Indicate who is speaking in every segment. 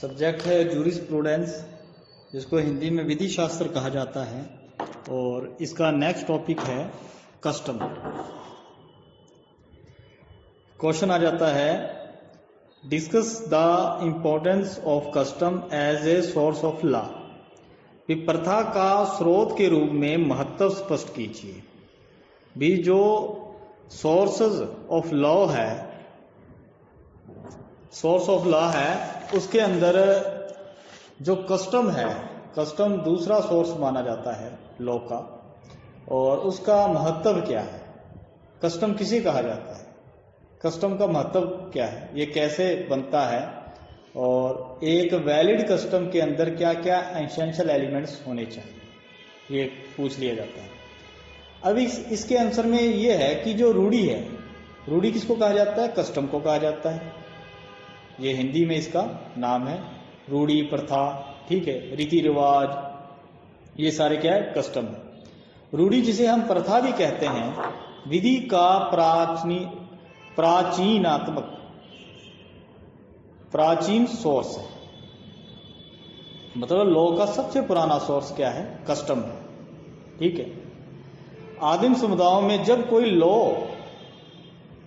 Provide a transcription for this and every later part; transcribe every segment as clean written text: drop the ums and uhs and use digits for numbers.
Speaker 1: Subject है jurisprudence, जिसको हिंदी में विधि शास्त्र कहा जाता है। और इसका नेक्स्ट टॉपिक है कस्टम। क्वेश्चन आ जाता है, discuss the importance of custom as a source of law. प्रथा का स्रोत के रूप में महत्व स्पष्ट कीजिए। भी जो सोर्सेज ऑफ लॉ है, सोर्स ऑफ लॉ है, उसके अंदर जो कस्टम है, कस्टम दूसरा सोर्स माना जाता है लॉ का, और उसका महत्व क्या है, कस्टम किसे कहा जाता है, कस्टम का महत्व क्या है, ये कैसे बनता है, और एक वैलिड कस्टम के अंदर क्या क्या एसेंशियल एलिमेंट्स होने चाहिए, ये पूछ लिया जाता है। अब इसके आंसर में ये है कि जो रूढ़ी है, रूढ़ी किसको कहा जाता है, कस्टम को कहा जाता है। ये हिंदी में इसका नाम है रूढ़ी, प्रथा, ठीक है, रीति रिवाज, ये सारे क्या है, कस्टम है। रूढ़ी जिसे हम प्रथा भी कहते हैं, विधि का प्राचीन सोर्स है। मतलब लॉ का सबसे पुराना सोर्स क्या है, कस्टम है, ठीक है। आदिम समुदायों में जब कोई लॉ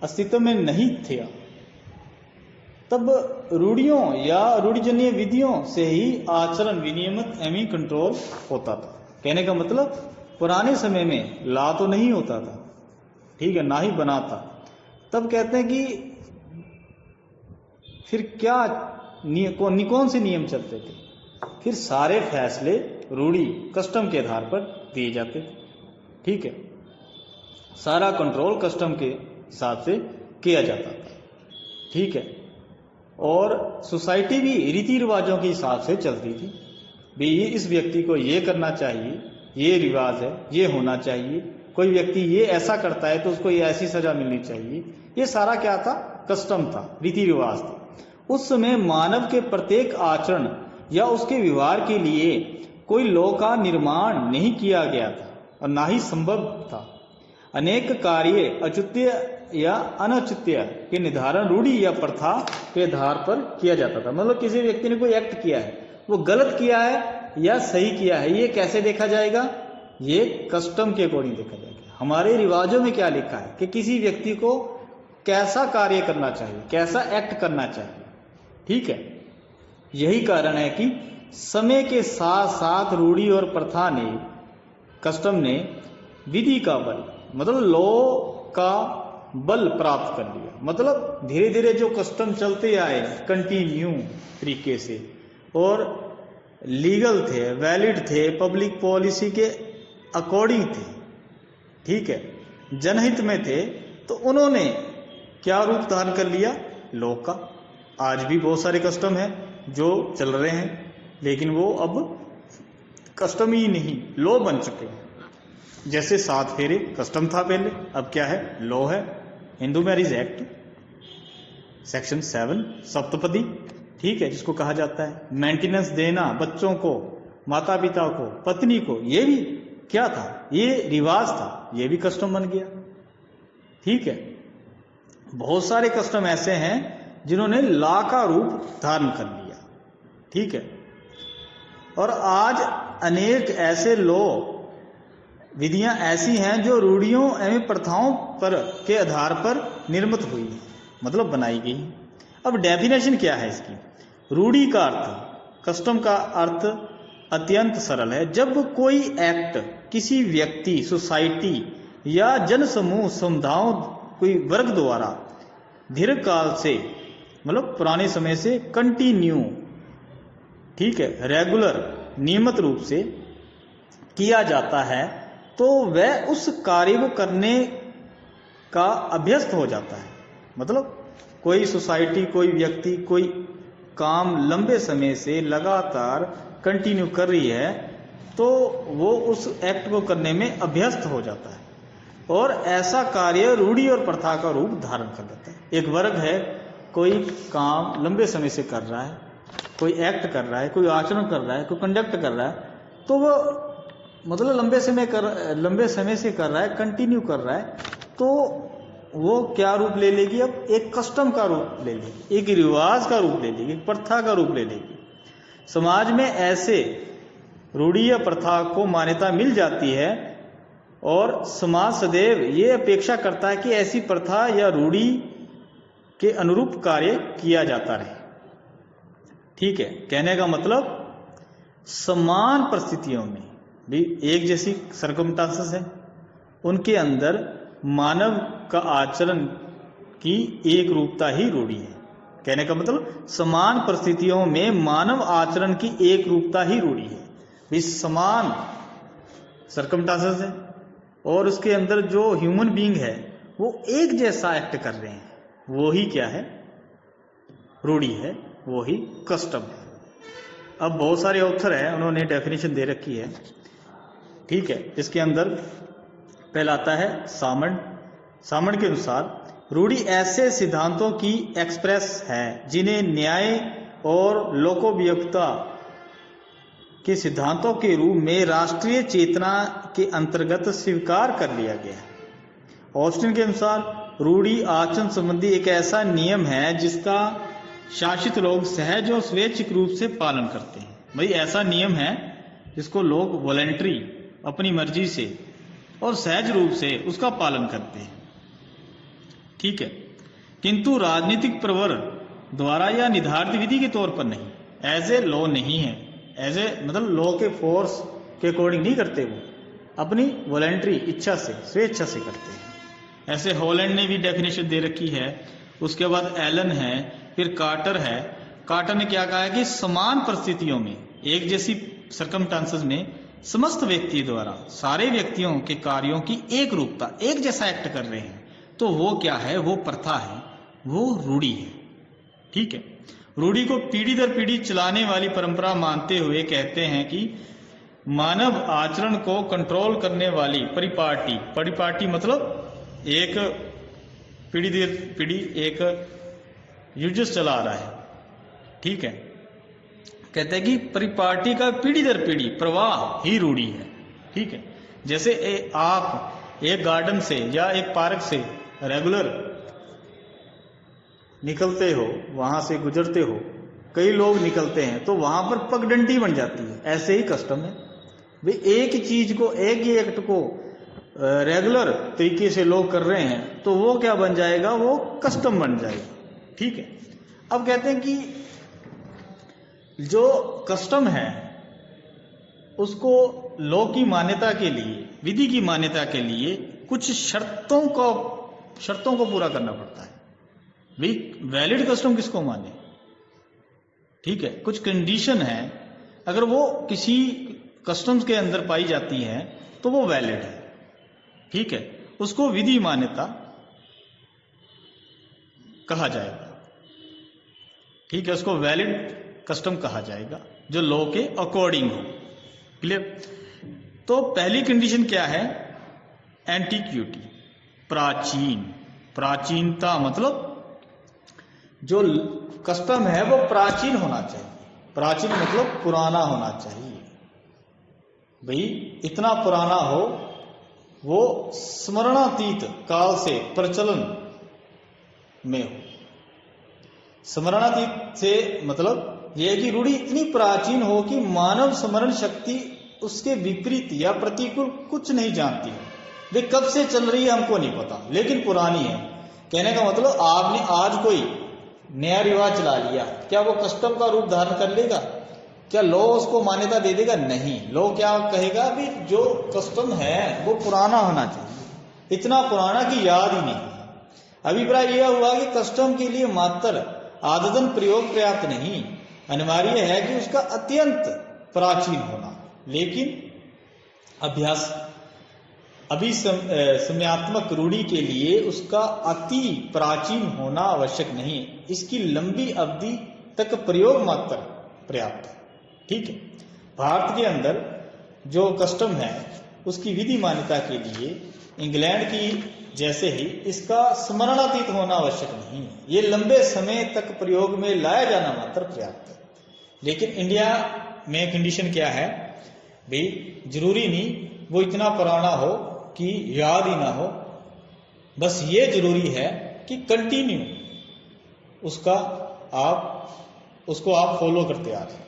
Speaker 1: अस्तित्व में नहीं थे, तब रूढ़ियों या रूढ़िजन्य विधियों से ही आचरण विनियमित एवं कंट्रोल होता था। कहने का मतलब पुराने समय में लॉ तो नहीं होता था, ठीक है, ना ही बना था। तब कहते हैं कि फिर क्या कौन से नियम चलते थे, फिर सारे फैसले रूढ़ी कस्टम के आधार पर दिए जाते थे, ठीक है। सारा कंट्रोल कस्टम के हिसाब से किया जाता था, ठीक है। और सोसाइटी भी रीति रिवाजों के हिसाब से चलती थी। भी इस व्यक्ति को ये करना चाहिए, ये रिवाज है, ये होना चाहिए, कोई व्यक्ति ये ऐसा करता है तो उसको ये ऐसी सजा मिलनी चाहिए। ये सारा क्या था, कस्टम था, रीति रिवाज था। उस समय मानव के प्रत्येक आचरण या उसके व्यवहार के लिए कोई लॉ का निर्माण नहीं किया गया था और ना ही संभव था। अनेक कार्य औचित्य या अनौचित्य के निर्धारण रूढ़ी या प्रथा के आधार पर किया जाता था। मतलब किसी व्यक्ति ने कोई एक्ट किया है, वो गलत किया है या सही किया है, ये कैसे देखा जाएगा, ये कस्टम के अकॉर्डिंग देखा जाएगा। हमारे रिवाजों में क्या लिखा है कि किसी व्यक्ति को कैसा कार्य करना चाहिए, कैसा एक्ट करना चाहिए, ठीक है। यही कारण है कि समय के साथ साथ रूढ़ी और प्रथा ने, कस्टम ने विधि का बल, मतलब लॉ का बल प्राप्त कर लिया। मतलब धीरे धीरे जो कस्टम चलते आए कंटिन्यू तरीके से, और लीगल थे, वैलिड थे, पब्लिक पॉलिसी के अकॉर्डिंग थे, ठीक है, जनहित में थे, तो उन्होंने क्या रूप धारण कर लिया, लॉ का। आज भी बहुत सारे कस्टम हैं जो चल रहे हैं, लेकिन वो अब कस्टम ही नहीं, लॉ बन चुके हैं। जैसे 7 फेरे कस्टम था पहले, अब क्या है, लॉ है। Hindu marriage act section 7 saptapadi, ठीक है, जिसको कहा जाता है मेंटेनेंस देना बच्चों को, माता पिता को, पत्नी को, ये भी क्या था, ये रिवाज था, ये भी कस्टम बन गया, ठीक है। बहुत सारे कस्टम ऐसे हैं जिन्होंने लॉ का रूप धारण कर लिया, ठीक है। और आज अनेक ऐसे लॉ विधियां ऐसी हैं जो रूढ़ियों एवं प्रथाओं पर के आधार पर निर्मित हुई है, मतलब बनाई गई। अब डेफिनेशन क्या है इसकी, रूढ़ी का अर्थ, कस्टम का अर्थ अत्यंत सरल है। जब कोई एक्ट किसी व्यक्ति, सोसाइटी या जन समूह, समुदायों, कोई वर्ग द्वारा दीर्घकाल से, मतलब पुराने समय से कंटिन्यू, ठीक है, रेगुलर, नियमित रूप से किया जाता है, तो वह उस कार्य को करने का अभ्यस्त हो जाता है। मतलब कोई सोसाइटी, कोई व्यक्ति कोई काम लंबे समय से लगातार कंटिन्यू कर रही है, तो वो उस एक्ट को करने में अभ्यस्त हो जाता है, और ऐसा कार्य रूढ़ी और प्रथा का रूप धारण कर लेता है। एक वर्ग है, कोई काम लंबे समय से कर रहा है, कोई एक्ट कर रहा है, कोई आचरण कर रहा है, कोई कंडक्ट कर रहा है, तो वो मतलब लंबे समय से कर रहा है, कंटिन्यू कर रहा है, तो वो क्या रूप ले लेगी, अब एक कस्टम का रूप ले लेगी, एक रिवाज का रूप ले लेगी, एक प्रथा का रूप ले लेगी, समाज में ऐसे रूढ़ि या प्रथा को मान्यता मिल जाती है और समाज सदैव ये अपेक्षा करता है कि ऐसी प्रथा या रूढ़ि के अनुरूप कार्य किया जाता रहे। ठीक है, कहने का मतलब समान परिस्थितियों में भी एक जैसी सर्कमस्टांसेस है, उनके अंदर मानव का आचरण की एक रूपता ही रूढ़ी है। कहने का मतलब समान परिस्थितियों में मानव आचरण की एक रूपता ही रूढ़ी है। भी समान सर्कमस्टांसेस है और उसके अंदर जो ह्यूमन बीइंग है वो एक जैसा एक्ट कर रहे हैं, वो ही क्या है, रूढ़ी है, वो ही कस्टम है। अब बहुत सारे ऑथर हैं, उन्होंने डेफिनेशन दे रखी है। ठीक है, इसके अंदर पहला आता है सामंड। सामंड के अनुसार रूढ़ि ऐसे सिद्धांतों की एक्सप्रेस है जिन्हें न्याय और लोकोपयोगिता के सिद्धांतों के रूप में राष्ट्रीय चेतना के अंतर्गत स्वीकार कर लिया गया है। ऑस्टिन के अनुसार रूढ़ि आचरण संबंधी एक ऐसा नियम है जिसका शासित लोग सहज और स्वैच्छिक रूप से पालन करते हैं। भाई ऐसा नियम है जिसको लोग वॉलेंट्री अपनी मर्जी से और सहज रूप से उसका पालन करते हैं। ठीक है, किंतु राजनीतिक प्रवर द्वारा या निर्धारित विधि के तौर पर नहीं, एज ए लॉ नहीं है। एज ए मतलब लॉ के फोर्स के अकॉर्डिंग नहीं करते, वो अपनी वॉलेंट्री इच्छा से स्वेच्छा से करते हैं। ऐसे हॉलैंड ने भी डेफिनेशन दे रखी है। उसके बाद एलन है, फिर कार्टर है। कार्टर ने क्या कहा है कि समान परिस्थितियों में एक जैसी सर्कमस्टांसेस में समस्त व्यक्ति द्वारा सारे व्यक्तियों के कार्यों की एक रूपता, एक जैसा एक्ट कर रहे हैं, तो वो क्या है, वो प्रथा है, वो रूढ़ी है। ठीक है, रूढ़ी को पीढ़ी दर पीढ़ी चलाने वाली परंपरा मानते हुए कहते हैं कि मानव आचरण को कंट्रोल करने वाली परिपाटी, परिपाटी मतलब एक पीढ़ी दर पीढ़ी एक यूजस चला रहा है। ठीक है, कहते हैं कि परिपाटी का पीढ़ी दर पीढ़ी प्रवाह ही रूढ़ी है। ठीक है, जैसे आप एक गार्डन से या एक पार्क से रेगुलर निकलते हो, वहां से गुजरते हो, कई लोग निकलते हैं तो वहां पर पगडंडी बन जाती है। ऐसे ही कस्टम है, वे एक ही चीज को, एक ही एक्ट को रेगुलर तरीके से लोग कर रहे हैं तो वो क्या बन जाएगा, वो कस्टम बन जाएगा। ठीक है, अब कहते हैं कि जो कस्टम है उसको लॉ की मान्यता के लिए, विधि की मान्यता के लिए कुछ शर्तों को पूरा करना पड़ता है। भाई वैलिड कस्टम किसको माने, ठीक है, कुछ कंडीशन है, अगर वो किसी कस्टम्स के अंदर पाई जाती है तो वो वैलिड है। ठीक है, उसको विधि मान्यता कहा जाएगा। ठीक है, उसको वैलिड कस्टम कहा जाएगा जो लॉ के अकॉर्डिंग हो। क्लियर? तो पहली कंडीशन क्या है, एंटीक्यूटी, प्राचीन। प्राचीनता मतलब जो कस्टम है वो प्राचीन होना चाहिए। प्राचीन मतलब पुराना होना चाहिए। भाई इतना पुराना हो वो स्मरणातीत काल से प्रचलन में हो। स्मरणातीत से मतलब यह कि रूढ़ी इतनी प्राचीन हो कि मानव स्मरण शक्ति उसके विपरीत या प्रतिकूल कुछ नहीं जानती है। वे कब से चल रही है हमको नहीं पता, लेकिन पुरानी है। कहने का मतलब आपने आज कोई नया रिवाज चला लिया, क्या वो कस्टम का रूप धारण कर लेगा? क्या लॉ उसको मान्यता दे देगा? नहीं। लॉ क्या कहेगा, भी जो कस्टम है वो पुराना होना चाहिए, इतना पुराना कि याद ही नहीं। अभिप्राय यह हुआ कि कस्टम के लिए मात्र आदतन प्रयोग पर्याप्त नहीं, अनिवार्य है कि उसका अत्यंत प्राचीन होना। लेकिन अभ्यास अभिसमयात्मक रूढ़ी के लिए उसका अति प्राचीन होना आवश्यक नहीं, इसकी लंबी अवधि तक प्रयोग मात्र पर्याप्त है। ठीक है, भारत के अंदर जो कस्टम है उसकी विधि मान्यता के लिए इंग्लैंड की जैसे ही इसका स्मरणातीत होना आवश्यक नहीं है, ये लंबे समय तक प्रयोग में लाया जाना मात्र पर्याप्त है। लेकिन इंडिया में कंडीशन क्या है, भाई जरूरी नहीं वो इतना पुराना हो कि याद ही ना हो, बस ये जरूरी है कि कंटिन्यू उसको आप फॉलो करते आ रहे।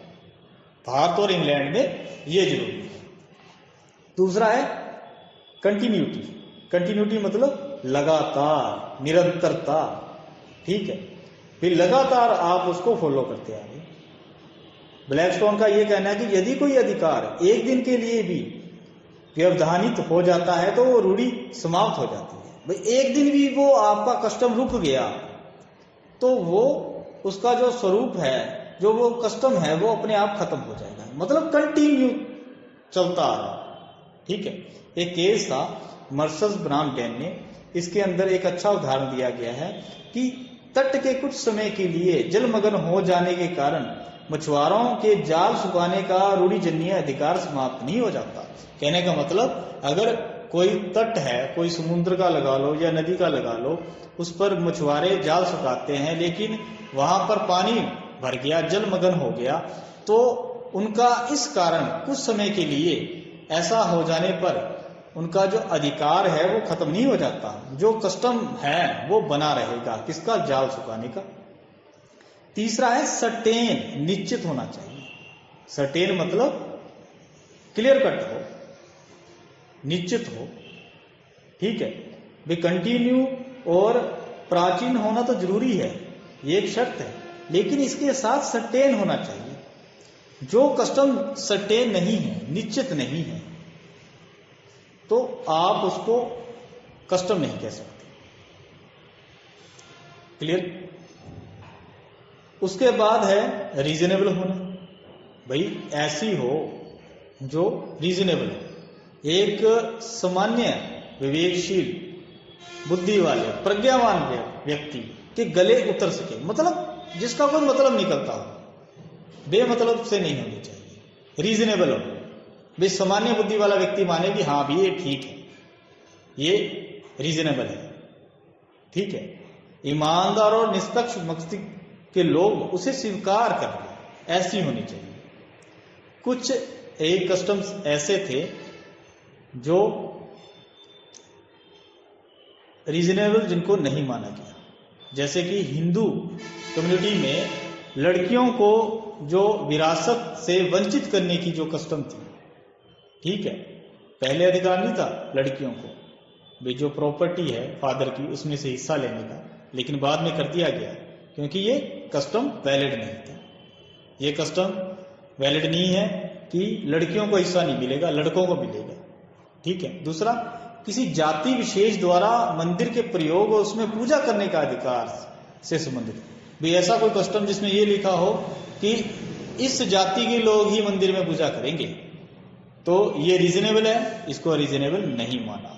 Speaker 1: भारत और इंग्लैंड में ये जरूरी है। दूसरा है कंटिन्यूटी। कंटिन्यूटी मतलब लगातार, निरंतरता, ठीक है, फिर लगातार आप उसको फॉलो करते आ रहे। ब्लैकस्टोन का ये कहना है कि यदि कोई अधिकार एक दिन के लिए भी व्यवधानित हो जाता है तो वो रूढ़ी समाप्त हो जाती है। भाई एक दिन भी वो आपका कस्टम रुक गया तो वो उसका जो स्वरूप है, जो वो कस्टम है, वो अपने आप खत्म हो जाएगा। मतलब कंटिन्यू चलता आ रहा, ठीक है। एक केस था मर्सर्स बनाम डैन ने, इसके अंदर एक अच्छा उदाहरण दिया गया है कि तट के कुछ समय के लिए जलमग्न हो जाने के कारण मछुआरों के जाल सुखाने का रूढ़िजन्य अधिकार समाप्त नहीं हो जाता। कहने का मतलब अगर कोई तट है, कोई समुद्र का लगा लो या नदी का लगा लो, उस पर मछुआरे जाल सुखाते हैं, लेकिन वहां पर पानी भर गया, जलमग्न हो गया, तो उनका इस कारण कुछ समय के लिए ऐसा हो जाने पर उनका जो अधिकार है वो खत्म नहीं हो जाता, जो कस्टम है वो बना रहेगा। किसका? जाल सुखाने का। तीसरा है सर्टेन, निश्चित होना चाहिए। सर्टेन मतलब क्लियर कट हो, निश्चित हो, ठीक है। वे कंटिन्यू और प्राचीन होना तो जरूरी है, ये एक शर्त है, लेकिन इसके साथ सर्टेन होना चाहिए। जो कस्टम सर्टेन नहीं है, निश्चित नहीं है, तो आप उसको कस्टम नहीं कह सकते। क्लियर? उसके बाद है रीजनेबल होना। भाई ऐसी हो जो रीजनेबल है, एक सामान्य विवेकशील बुद्धि वाले प्रज्ञावान व्यक्ति के गले उतर सके, मतलब जिसका कोई मतलब निकलता हो, बेमतलब से नहीं होनी चाहिए, रीजनेबल हो। भाई सामान्य बुद्धि वाला व्यक्ति माने कि हाँ भी ये ठीक है, ये रीजनेबल है, ठीक है। ईमानदार और निष्पक्ष मस्तिष्क के लोग उसे स्वीकार कर लें, ऐसी होनी चाहिए। कुछ एक कस्टम्स ऐसे थे जो रीजनेबल, जिनको नहीं माना गया, जैसे कि हिंदू कम्युनिटी में लड़कियों को जो विरासत से वंचित करने की जो कस्टम थी, ठीक है, पहले अधिकार नहीं था लड़कियों को, भी जो प्रॉपर्टी है फादर की उसमें से हिस्सा लेने का, लेकिन बाद में कर दिया गया क्योंकि ये कस्टम वैलिड नहीं था। ये कस्टम वैलिड नहीं है कि लड़कियों को हिस्सा नहीं मिलेगा, लड़कों को मिलेगा, ठीक है। दूसरा, किसी जाति विशेष द्वारा मंदिर के प्रयोग और उसमें पूजा करने का अधिकार से संबंधित भी ऐसा कोई कस्टम जिसमें ये लिखा हो कि इस जाति के लोग ही मंदिर में पूजा करेंगे, तो ये रीजनेबल है, इसको रीजनेबल नहीं माना।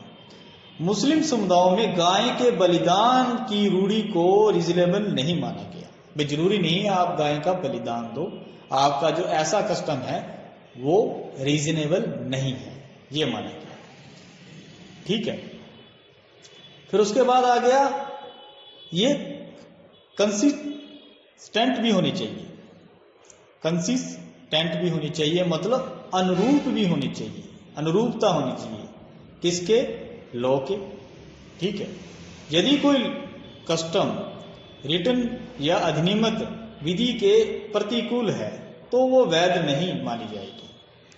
Speaker 1: मुस्लिम समुदायों में गाय के बलिदान की रूढ़ी को रीजनेबल नहीं माना गया। भाई जरूरी नहीं है आप गाय का बलिदान दो, आपका जो ऐसा कस्टम है वो रीजनेबल नहीं है, ये माना गया, ठीक है। फिर उसके बाद आ गया ये कंसिस्टेंट भी होनी चाहिए। कंसिस्टेंट भी होनी चाहिए मतलब अनुरूप भी होनी चाहिए, अनुरूपता होनी चाहिए किसके? लॉ के, ठीक है। यदि कोई कस्टम रिटन या अधिनियमित विधि के प्रतिकूल है तो वो वैध नहीं मानी जाएगी।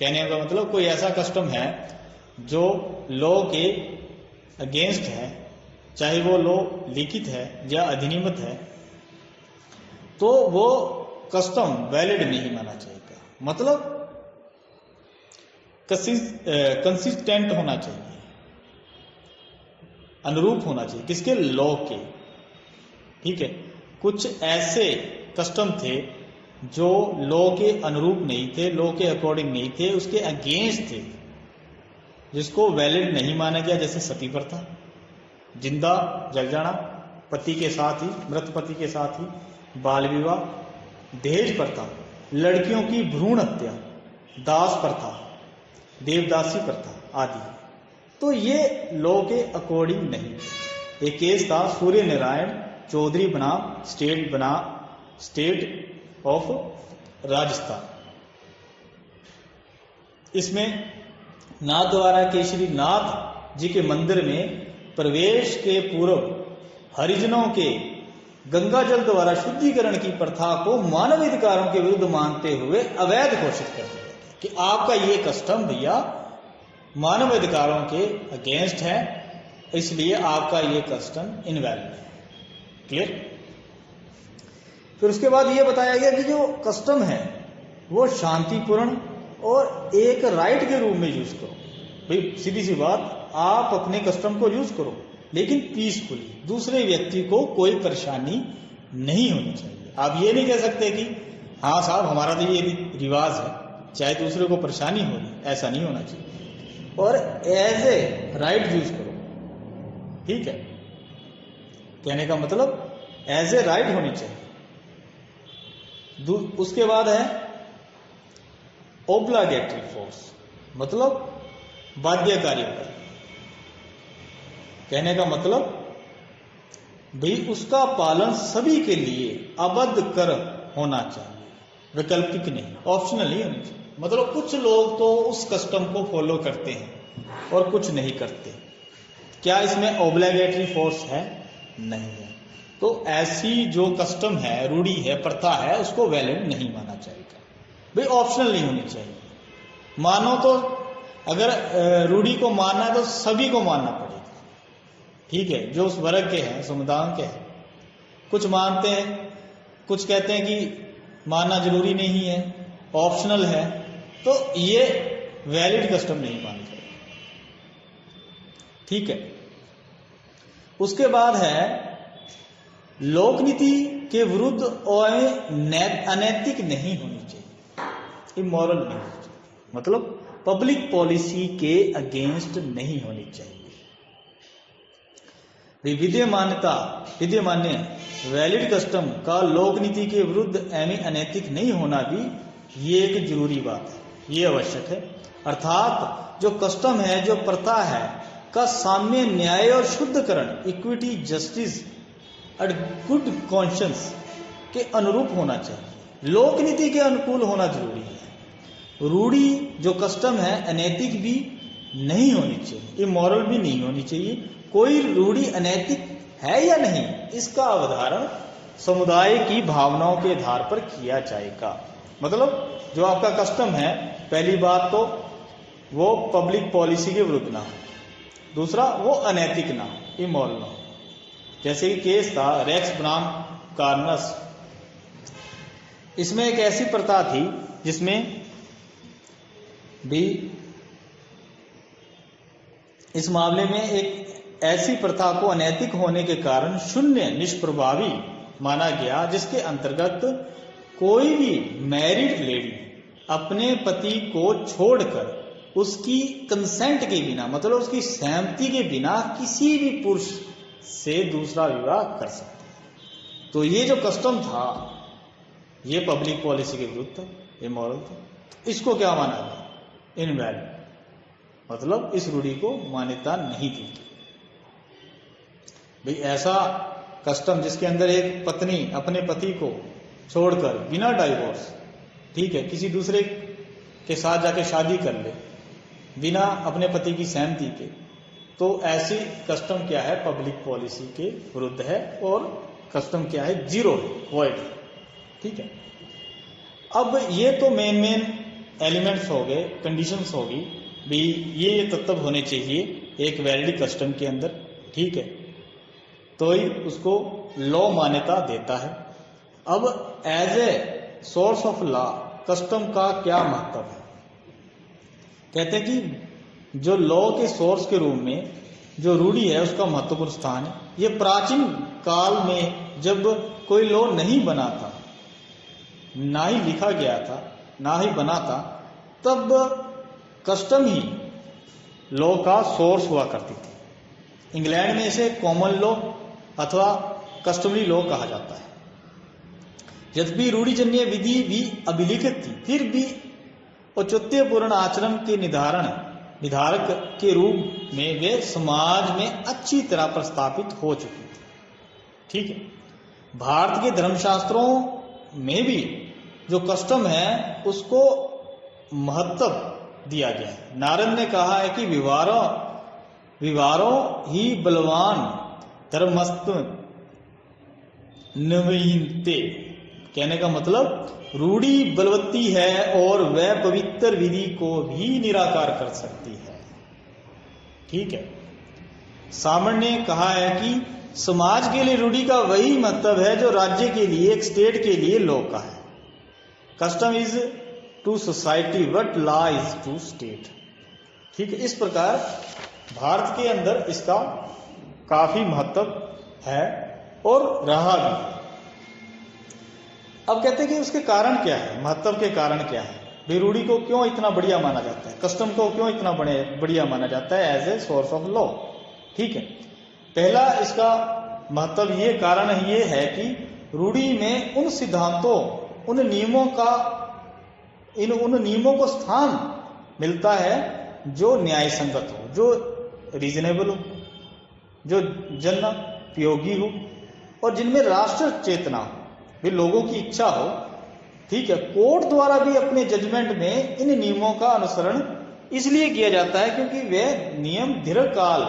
Speaker 1: कहने का मतलब कोई ऐसा कस्टम है जो लॉ के अगेंस्ट है, चाहे वो लॉ लिखित है या अधिनियमित है, तो वो कस्टम वैलिड नहीं माना जाएगा। मतलब कंसिस्टेंट होना चाहिए, अनुरूप होना चाहिए किसके? लॉ के, ठीक है। कुछ ऐसे कस्टम थे जो लॉ के अनुरूप नहीं थे, लॉ के अकॉर्डिंग नहीं थे, उसके अगेंस्ट थे, जिसको वैलिड नहीं माना गया, जैसे सती प्रथा, जिंदा जल जाना पति के साथ ही, मृत पति के साथ ही, बाल विवाह, दहेज प्रथा, लड़कियों की भ्रूण हत्या, दास प्रथा, देवदासी प्रथा आदि। तो ये लॉ के अकॉर्डिंग नहीं। एक केस था सूर्य नारायण चौधरी बनाम स्टेट ऑफ राजस्थान। इसमें नाथद्वारा केशरी नाथ जी के मंदिर में प्रवेश के पूर्व हरिजनों के गंगा जल द्वारा शुद्धिकरण की प्रथा को मानवाधिकारों के विरुद्ध मानते हुए अवैध घोषित कर दिया कि आपका ये कस्टम भैया मानवाधिकारों के अगेंस्ट है, इसलिए आपका ये कस्टम इनवैलिड है। क्लियर। फिर उसके बाद ये बताया गया कि जो कस्टम है वो शांतिपूर्ण और एक राइट के रूप में यूज करो। भाई सीधी सी बात, आप अपने कस्टम को यूज करो लेकिन पीसफुली, दूसरे व्यक्ति को कोई परेशानी नहीं होनी चाहिए। आप ये नहीं कह सकते कि हाँ साहब हमारा तो ये रिवाज है, चाहे दूसरे को परेशानी हो, ऐसा नहीं होना चाहिए। और एज ए राइट यूज करो, ठीक है। कहने का मतलब एज ए राइट होनी चाहिए। उसके बाद है ओब्लागेटरी फोर्स, मतलब बाध्यकारी बल। कहने का मतलब भाई उसका पालन सभी के लिए अबद्ध कर होना चाहिए, वैकल्पिक नहीं, ऑप्शनल नहीं होनी चाहिए। मतलब कुछ लोग तो उस कस्टम को फॉलो करते हैं और कुछ नहीं करते। क्या इसमें ओब्लिगेटरी फोर्स है? नहीं है। तो ऐसी जो कस्टम है, रूढ़ी है, प्रथा है, उसको वैलिड नहीं माना जाएगा। भाई ऑप्शनल नहीं होनी चाहिए। मानो तो अगर रूढ़ी को मानना है तो सभी को मानना पड़ेगा, ठीक है, जो उस वर्ग के हैं, समुदाय के हैं। कुछ मानते हैं, कुछ कहते हैं कि मानना जरूरी नहीं है, ऑप्शनल है, तो ये वैलिड कस्टम नहीं माना जाएगा, ठीक है। उसके बाद है लोकनीति के विरुद्ध और अनैतिक नहीं होनी चाहिए, इमोरल नहीं होनी चाहिए। मतलब पब्लिक पॉलिसी के अगेंस्ट नहीं होनी चाहिए। विद्यमान्य वैलिड कस्टम का लोकनीति के विरुद्ध एवं अनैतिक नहीं होना भी ये एक जरूरी बात है, ये आवश्यक है। अर्थात जो कस्टम है, जो प्रथा है, का साम्य न्याय और शुद्धकरण, इक्विटी, जस्टिस और गुड कॉन्शियंस के अनुरूप होना चाहिए। लोकनीति के अनुकूल होना जरूरी है। रूढ़ी जो कस्टम है अनैतिक भी नहीं होनी चाहिए, इमोरल भी नहीं होनी चाहिए। कोई रूढ़ी अनैतिक है या नहीं, इसका अवधारण समुदाय की भावनाओं के आधार पर किया जाएगा। मतलब जो आपका कस्टम है, पहली बात तो वो पब्लिक पॉलिसी के विरुद्ध ना हो, दूसरा वो अनैतिक ना हो, इमोरल ना हो। जैसे कि केस था रेक्स बनाम कार्नस, इसमें एक ऐसी प्रथा थी जिसमें भी इस मामले में एक ऐसी प्रथा को अनैतिक होने के कारण शून्य निष्प्रभावी माना गया, जिसके अंतर्गत कोई भी मैरिड लेडी अपने पति को छोड़कर उसकी कंसेंट के बिना, मतलब उसकी सहमति के बिना, किसी भी पुरुष से दूसरा विवाह कर सकती है। तो ये जो कस्टम था ये पब्लिक पॉलिसी के विरुद्ध था, इमोरल था। इसको क्या माना गया? इनवैलिड, मतलब इस रूढ़ी को मान्यता नहीं दी। भाई ऐसा कस्टम जिसके अंदर एक पत्नी अपने पति को छोड़कर बिना डाइवोर्स, ठीक है, किसी दूसरे के साथ जाके शादी कर ले बिना अपने पति की सहमति के, तो ऐसी कस्टम क्या है? पब्लिक पॉलिसी के विरुद्ध है। और कस्टम क्या है? जीरो है, वॉइड है, ठीक है। अब ये तो मेन एलिमेंट्स हो गए, कंडीशंस होगी भी, ये तत्व होने चाहिए एक वैलिड कस्टम के अंदर, ठीक है, तो ही उसको लॉ मान्यता देता है। अब as a source of law custom का क्या महत्व है? कहते हैं कि जो लॉ के सोर्स के रूप में जो रूढ़ी है उसका महत्वपूर्ण स्थान है। ये प्राचीन काल में जब कोई लॉ नहीं बना था, ना ही लिखा गया था, ना ही बना था, तब कस्टम ही लॉ का सोर्स हुआ करती थी। इंग्लैंड में इसे कॉमन लॉ अथवा कस्टमरी लॉ कहा जाता है। यद्यपि रूढ़िजन्य विधि भी अभिलिखित थी, फिर भी औचित्यपूर्ण आचरण के निधारक के रूप में वे समाज में अच्छी तरह प्रस्थापित हो चुकी थी, ठीक है। भारत के धर्मशास्त्रों में भी जो कस्टम है उसको महत्व दिया गया है। नारद ने कहा है कि विवारों ही बलवान धर्मस्त नवीनते। कहने का मतलब रूढ़ी बलवत्ती है और वह पवित्र विधि को भी निराकार कर सकती है। ठीक है। सामण ने कहा है कि समाज के लिए रूढ़ी का वही महत्व है जो राज्य के लिए, एक स्टेट के लिए लॉ का है। Custom is to society what law is to state. ठीक है। इस प्रकार भारत के अंदर इसका काफी महत्व है और रहा भी। अब कहते हैं कि उसके कारण क्या है, महत्व के कारण क्या है, रूढ़ी को क्यों इतना बढ़िया माना जाता है, कस्टम को क्यों इतना बढ़िया माना जाता है as a source of law. ठीक है। पहला इसका महत्व ये, कारण ये है कि रूढ़ी में उन सिद्धांतों, उन नियमों को स्थान मिलता है जो न्याय संगत हो, जो रीजनेबल हो, जो जन उपयोगी हो और जिनमें राष्ट्र चेतना हो, वे लोगों की इच्छा हो। ठीक है। कोर्ट द्वारा भी अपने जजमेंट में इन नियमों का अनुसरण इसलिए किया जाता है क्योंकि वे नियम दीर्घकाल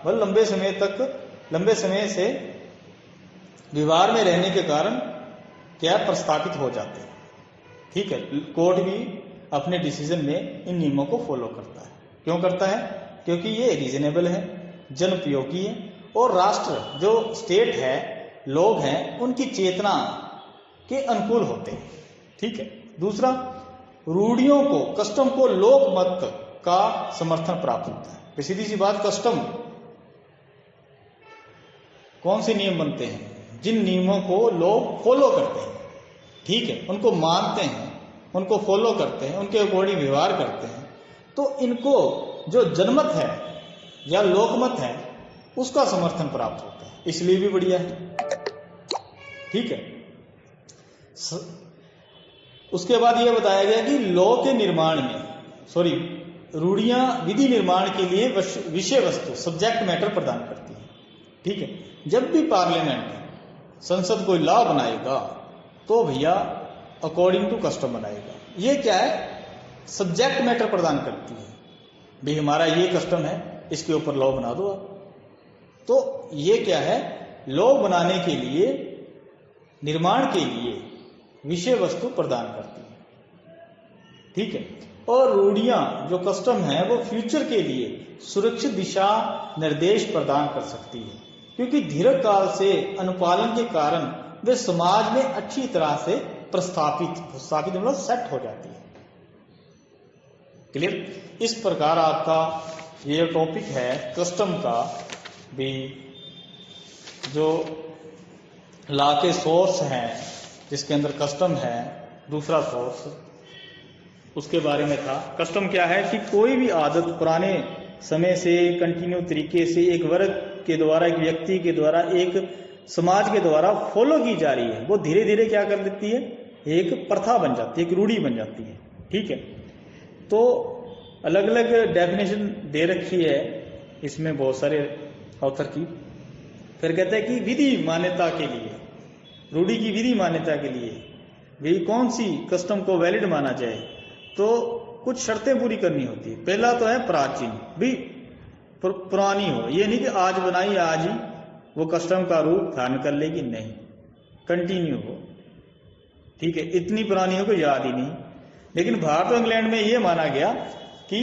Speaker 1: व लंबे समय से व्यवहार में रहने के कारण क्या प्रस्तावित हो जाते हैं। ठीक है। कोर्ट भी अपने डिसीजन में इन नियमों को फॉलो करता है। क्यों करता है? क्योंकि ये रीजनेबल है, जनोपयोगी है और राष्ट्र, जो स्टेट है, लोग हैं, उनकी चेतना के अनुकूल होते हैं। ठीक है। दूसरा, रूढ़ियों को, कस्टम को लोक मत का समर्थन प्राप्त होता है। सीधी सी बात, कस्टम कौन से नियम बनते हैं? जिन नियमों को लोग फॉलो करते हैं। ठीक है। उनको मानते हैं, उनको फॉलो करते हैं, उनके अकॉर्डिंग व्यवहार करते हैं, तो इनको जो जनमत है या लोकमत है उसका समर्थन प्राप्त होता है, इसलिए भी बढ़िया है। ठीक है। उसके बाद यह बताया गया कि लॉ के निर्माण में, रूढ़ियां विधि निर्माण के लिए विषय वस्तु, सब्जेक्ट मैटर प्रदान करती है। ठीक है। जब भी पार्लियामेंट, संसद कोई लॉ बनाएगा तो भैया अकॉर्डिंग टू कस्टम बनाएगा। ये क्या है? सब्जेक्ट मैटर प्रदान करती है। भाई हमारा ये कस्टम है, इसके ऊपर लॉ बना दो आप। तो ये क्या है? लॉ बनाने के लिए, निर्माण के लिए विषय वस्तु प्रदान करती है। ठीक है। और रूढ़ियां, जो कस्टम है, वो फ्यूचर के लिए सुरक्षित दिशा निर्देश प्रदान कर सकती है क्योंकि दीर्घकाल से अनुपालन के कारण वे समाज में अच्छी तरह से प्रस्थापित मतलब सेट हो जाती है। क्लियर? इस प्रकार आपका ये टॉपिक है कस्टम का भी, जो लॉ के सोर्स हैं, जिसके अंदर कस्टम है, दूसरा सोर्स, उसके बारे में था। कस्टम क्या है कि कोई भी आदत पुराने समय से कंटिन्यू तरीके से एक वर्ग के द्वारा, एक व्यक्ति के द्वारा, एक समाज के द्वारा फॉलो की जा रही है, वो धीरे धीरे क्या कर देती है? एक प्रथा बन जाती है, एक रूढ़ी बन जाती है। ठीक है। तो अलग अलग डेफिनेशन दे रखी है इसमें बहुत सारे ऑथर की। फिर कहते हैं कि विधि मान्यता के लिए, रूढ़ी की विधि मान्यता के लिए भी कौन सी कस्टम को वैलिड माना जाए, तो कुछ शर्तें पूरी करनी होती है। पहला तो है प्राचीन, भी पुरानी हो, ये नहीं कि आज बनाई आज ही वो कस्टम का रूप धारण कर लेगी, नहीं, कंटिन्यू हो। ठीक है। इतनी पुरानी हो कि याद ही नहीं। लेकिन भारत और इंग्लैंड में ये माना गया कि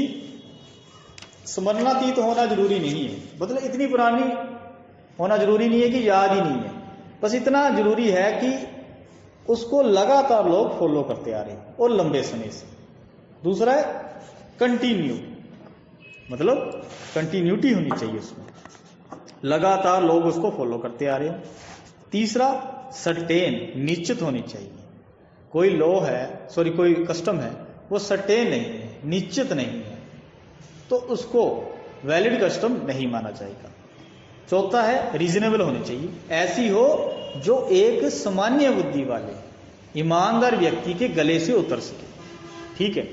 Speaker 1: स्मरणातीत होना जरूरी नहीं है, मतलब इतनी पुरानी होना जरूरी नहीं है कि याद ही नहीं है, बस इतना जरूरी है कि उसको लगातार लोग फॉलो करते आ रहे हैं और लंबे समय से। दूसरा है कंटिन्यू, मतलब कंटिन्यूटी होनी चाहिए उसमें, लगातार लोग उसको फॉलो करते आ रहे हैं। तीसरा सर्टेन, निश्चित होनी चाहिए। कोई लॉ है, कोई कस्टम है, वो सर्टेन नहीं है, निश्चित नहीं है, तो उसको वैलिड कस्टम नहीं माना जाएगा। चौथा है रीजनेबल होनी चाहिए, ऐसी हो जो एक सामान्य बुद्धि वाले ईमानदार व्यक्ति के गले से उतर सके। ठीक है।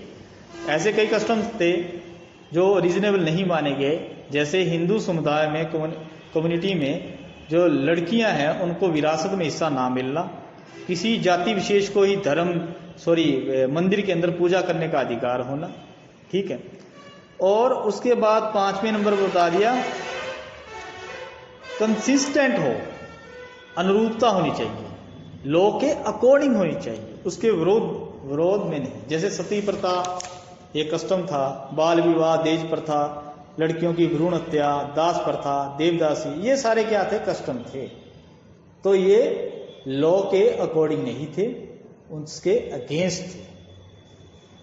Speaker 1: ऐसे कई कस्टम्स थे जो रीजनेबल नहीं माने गए, जैसे हिंदू समुदाय में, कम्युनिटी में जो लड़कियां हैं उनको विरासत में हिस्सा ना मिलना, किसी जाति विशेष को ही मंदिर के अंदर पूजा करने का अधिकार होना। ठीक है। और उसके बाद 5वें नंबर पर बता दिया कंसिस्टेंट हो, अनुरूपता होनी चाहिए, लॉ के अकॉर्डिंग होनी चाहिए, उसके विरोध में नहीं। जैसे सती प्रथा ये कस्टम था, बाल विवाह, दहेज प्रथा, लड़कियों की भ्रूण हत्या, दास प्रथा, देवदासी, ये सारे क्या थे? कस्टम थे। तो ये लॉ के अकॉर्डिंग नहीं थे, उसके अगेंस्ट थे।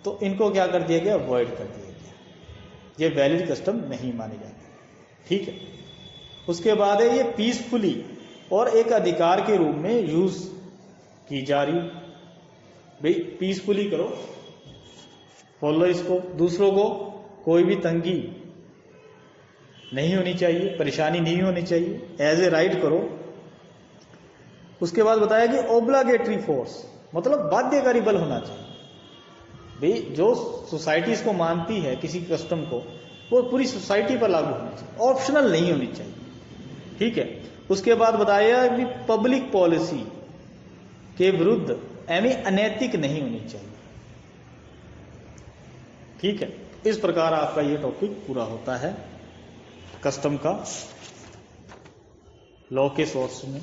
Speaker 1: तो इनको क्या कर दिया गया? अवॉइड कर दिया गया, ये वैलिड कस्टम नहीं माने जाते। ठीक है। उसके बाद है ये पीसफुली और एक अधिकार के रूप में यूज की जा रही। भाई पीसफुली करो, फॉलो इसको, दूसरों को कोई भी तंगी नहीं होनी चाहिए, परेशानी नहीं होनी चाहिए, एज ए राइट करो। उसके बाद बताया कि ओब्लागेटरी फोर्स, मतलब बाध्यकारी बल होना चाहिए। भाई जो सोसाइटी इसको मानती है किसी कस्टम को, वो पूरी सोसाइटी पर लागू होना चाहिए, ऑप्शनल नहीं होनी चाहिए। ठीक है। उसके बाद बताया कि पब्लिक पॉलिसी के विरुद्ध यानी अनैतिक नहीं होनी चाहिए। ठीक है। इस प्रकार आपका ये टॉपिक पूरा होता है कस्टम का लॉ के सोर्स में।